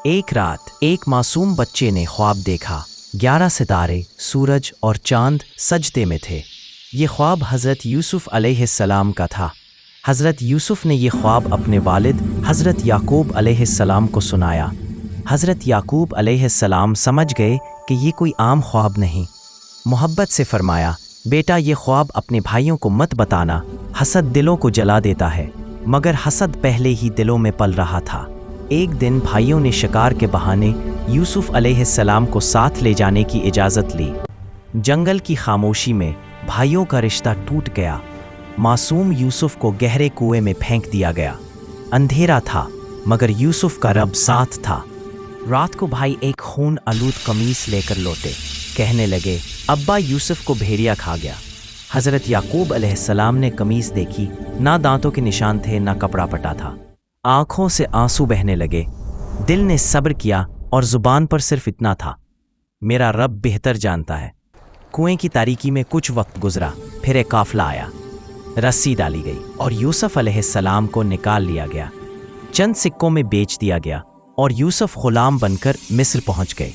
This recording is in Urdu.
ایک رات ایک معصوم بچے نے خواب دیکھا۔ 11 ستارے، سورج اور چاند سجدے میں تھے۔ یہ خواب حضرت یوسف علیہ السلام کا تھا۔ حضرت یوسف نے یہ خواب اپنے والد حضرت یعقوب علیہ السلام کو سنایا۔ حضرت یعقوب علیہ السلام سمجھ گئے کہ یہ کوئی عام خواب نہیں۔ محبت سے فرمایا، بیٹا یہ خواب اپنے بھائیوں کو مت بتانا، حسد دلوں کو جلا دیتا ہے۔ مگر حسد پہلے ہی دلوں میں پل رہا تھا۔ ایک دن بھائیوں نے شکار کے بہانے یوسف علیہ السلام کو ساتھ لے جانے کی اجازت لی۔ جنگل کی خاموشی میں بھائیوں کا رشتہ ٹوٹ گیا۔ معصوم یوسف کو گہرے کنویں میں پھینک دیا گیا۔ اندھیرا تھا مگر یوسف کا رب ساتھ تھا۔ رات کو بھائی ایک خون آلود قمیص لے کر لوٹے۔ کہنے لگے، ابا یوسف کو بھیڑیا کھا گیا۔ حضرت یعقوب علیہ السلام نے قمیص دیکھی، نہ دانتوں کے نشان تھے نہ کپڑا پٹا تھا۔ آنکھوں سے آنسو بہنے لگے۔ دل نے صبر کیا اور زبان پر صرف اتنا تھا، میرا رب بہتر جانتا ہے۔ کنویں کی تاریکی میں کچھ وقت گزرا، پھر ایک قافلہ آیا۔ رسی ڈالی گئی اور یوسف علیہ السلام کو نکال لیا گیا۔ چند سکوں میں بیچ دیا گیا اور یوسف غلام بن کر مصر پہنچ گئے۔